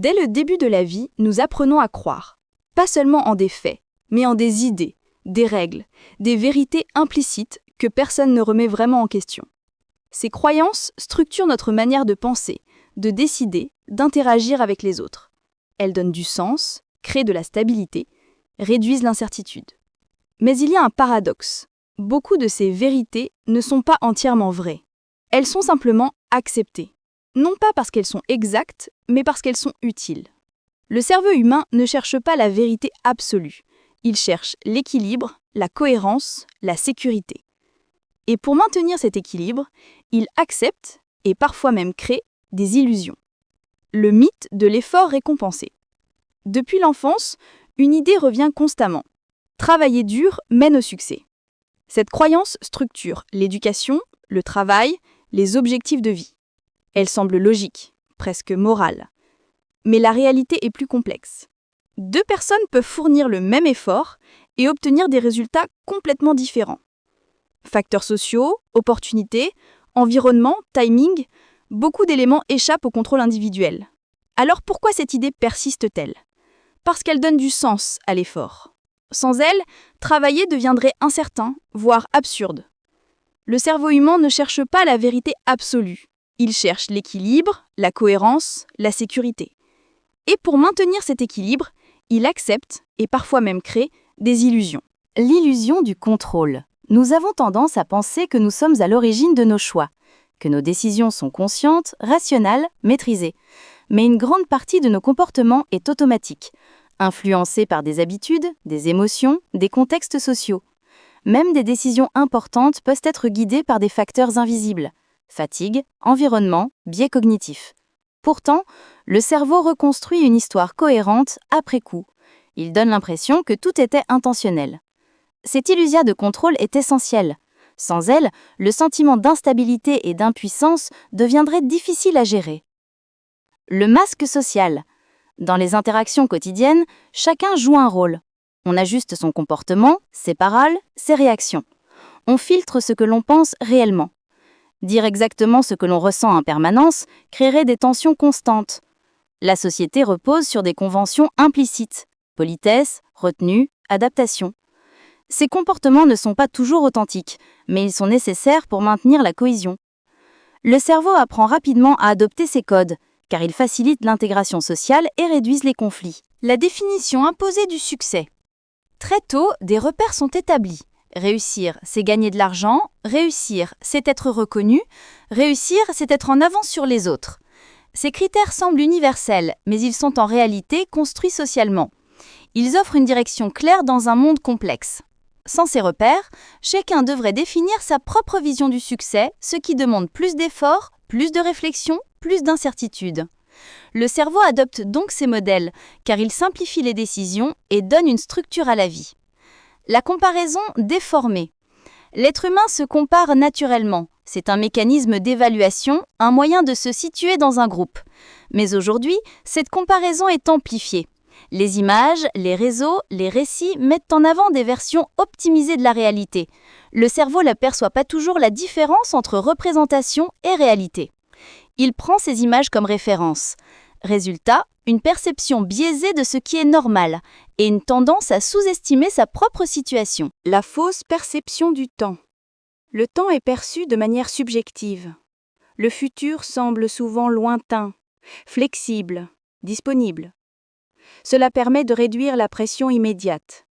Dès le début de la vie, nous apprenons à croire, pas seulement en des faits, mais en des idées, des règles, des vérités implicites que personne ne remet vraiment en question. Ces croyances structurent notre manière de penser, de décider, d'interagir avec les autres. Elles donnent du sens, créent de la stabilité, réduisent l'incertitude. Mais il y a un paradoxe. Beaucoup de ces vérités ne sont pas entièrement vraies. Elles sont simplement acceptées. Non pas parce qu'elles sont exactes, mais parce qu'elles sont utiles. Le cerveau humain ne cherche pas la vérité absolue. Il cherche l'équilibre, la cohérence, la sécurité. Et pour maintenir cet équilibre, il accepte, et parfois même crée, des illusions. Le mythe de l'effort récompensé. Depuis l'enfance, une idée revient constamment. Travailler dur mène au succès. Cette croyance structure l'éducation, le travail, les objectifs de vie. Elle semble logique, presque morale. Mais la réalité est plus complexe. Deux personnes peuvent fournir le même effort et obtenir des résultats complètement différents. Facteurs sociaux, opportunités, environnement, timing, beaucoup d'éléments échappent au contrôle individuel. Alors pourquoi cette idée persiste-t-elle ? Parce qu'elle donne du sens à l'effort. Sans elle, travailler deviendrait incertain, voire absurde. Le cerveau humain ne cherche pas la vérité absolue. Il cherche l'équilibre, la cohérence, la sécurité. Et pour maintenir cet équilibre, il accepte, et parfois même crée, des illusions. L'illusion du contrôle. Nous avons tendance à penser que nous sommes à l'origine de nos choix, que nos décisions sont conscientes, rationnelles, maîtrisées. Mais une grande partie de nos comportements est automatique, influencée par des habitudes, des émotions, des contextes sociaux. Même des décisions importantes peuvent être guidées par des facteurs invisibles. Fatigue, environnement, biais cognitifs. Pourtant, le cerveau reconstruit une histoire cohérente après coup. Il donne l'impression que tout était intentionnel. Cette illusion de contrôle est essentielle. Sans elle, le sentiment d'instabilité et d'impuissance deviendrait difficile à gérer. Le masque social. Dans les interactions quotidiennes, chacun joue un rôle. On ajuste son comportement, ses paroles, ses réactions. On filtre ce que l'on pense réellement. Dire exactement ce que l'on ressent en permanence créerait des tensions constantes. La société repose sur des conventions implicites, politesse, retenue, adaptation. Ces comportements ne sont pas toujours authentiques, mais ils sont nécessaires pour maintenir la cohésion. Le cerveau apprend rapidement à adopter ces codes, car ils facilitent l'intégration sociale et réduisent les conflits. La définition imposée du succès. Très tôt, des repères sont établis. Réussir, c'est gagner de l'argent. Réussir, c'est être reconnu. Réussir, c'est être en avance sur les autres. Ces critères semblent universels, mais ils sont en réalité construits socialement. Ils offrent une direction claire dans un monde complexe. Sans ces repères, chacun devrait définir sa propre vision du succès, ce qui demande plus d'efforts, plus de réflexion, plus d'incertitude. Le cerveau adopte donc ces modèles, car il simplifie les décisions et donne une structure à la vie. La comparaison déformée. L'être humain se compare naturellement. C'est un mécanisme d'évaluation, un moyen de se situer dans un groupe. Mais aujourd'hui, cette comparaison est amplifiée. Les images, les réseaux, les récits mettent en avant des versions optimisées de la réalité. Le cerveau n'aperçoit pas toujours la différence entre représentation et réalité. Il prend ces images comme référence. Résultat, une perception biaisée de ce qui est normal et une tendance à sous-estimer sa propre situation. La fausse perception du temps. Le temps est perçu de manière subjective. Le futur semble souvent lointain, flexible, disponible. Cela permet de réduire la pression immédiate.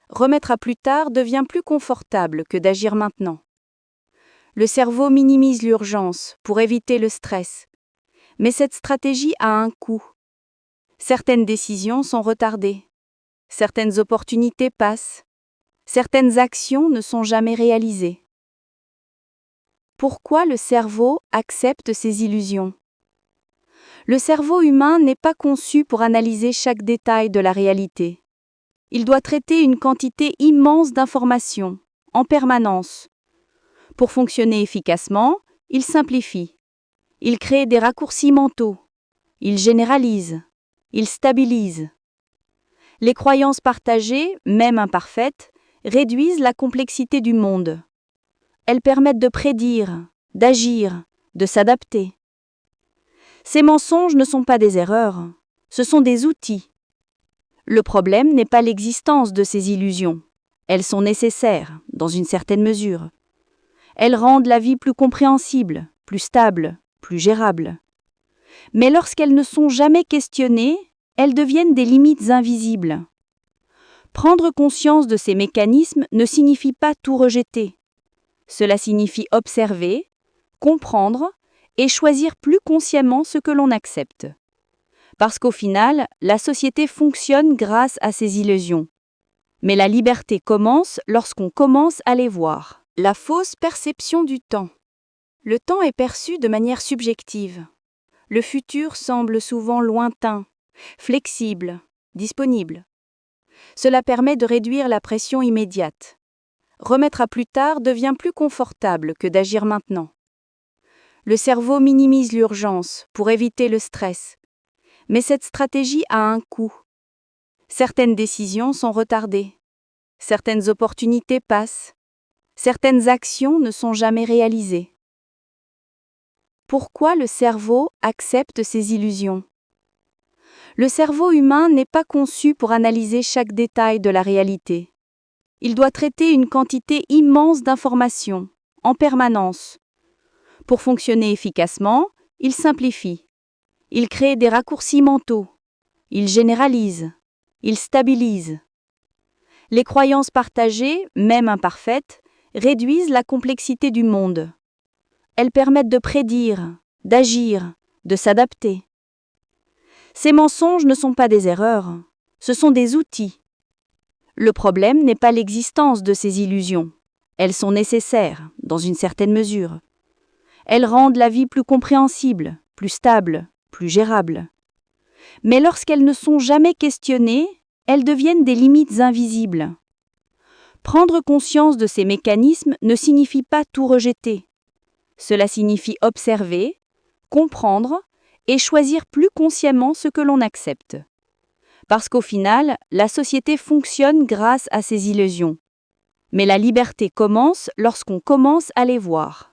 Remettre à plus tard devient plus confortable que d'agir maintenant. Le cerveau minimise l'urgence pour éviter le stress. Mais cette stratégie a un coût. Certaines décisions sont retardées. Certaines opportunités passent. Certaines actions ne sont jamais réalisées. Pourquoi le cerveau accepte ces illusions ? Le cerveau humain n'est pas conçu pour analyser chaque détail de la réalité. Il doit traiter une quantité immense d'informations, en permanence. Pour fonctionner efficacement, il simplifie. Il crée des raccourcis mentaux. Il généralise. Il stabilise. Les croyances partagées, même imparfaites, réduisent la complexité du monde. Elles permettent de prédire, d'agir, de s'adapter. Ces mensonges ne sont pas des erreurs, Ce sont des outils. Le problème n'est pas l'existence de ces illusions. Elles sont nécessaires, dans une certaine mesure. Elles rendent la vie plus compréhensible, plus stable, plus gérable. Mais lorsqu'elles ne sont jamais questionnées, elles deviennent des limites invisibles. Prendre conscience de ces mécanismes ne signifie pas tout rejeter. Cela signifie observer, comprendre et choisir plus consciemment ce que l'on accepte. Parce qu'au final, la société fonctionne grâce à ces illusions. Mais la liberté commence lorsqu'on commence à les voir. La fausse perception du temps. Le temps est perçu de manière subjective. Le futur semble souvent lointain, flexible, disponible. Cela permet de réduire la pression immédiate. Remettre à plus tard devient plus confortable que d'agir maintenant. Le cerveau minimise l'urgence pour éviter le stress. Mais cette stratégie a un coût. Certaines décisions sont retardées. Certaines opportunités passent. Certaines actions ne sont jamais réalisées. Pourquoi le cerveau accepte ces illusions ? Le cerveau humain n'est pas conçu pour analyser chaque détail de la réalité. Il doit traiter une quantité immense d'informations, en permanence. Pour fonctionner efficacement, il simplifie. Il crée des raccourcis mentaux. Il généralise. Il stabilise. Les croyances partagées, même imparfaites, réduisent la complexité du monde. Elles permettent de prédire, d'agir, de s'adapter. Ces mensonges ne sont pas des erreurs, ce sont des outils. Le problème n'est pas l'existence de ces illusions. Elles sont nécessaires, dans une certaine mesure. Elles rendent la vie plus compréhensible, plus stable, plus gérable. Mais lorsqu'elles ne sont jamais questionnées, elles deviennent des limites invisibles. Prendre conscience de ces mécanismes ne signifie pas tout rejeter. Cela signifie observer, comprendre et choisir plus consciemment ce que l'on accepte. Parce qu'au final, la société fonctionne grâce à ces illusions. Mais la liberté commence lorsqu'on commence à les voir.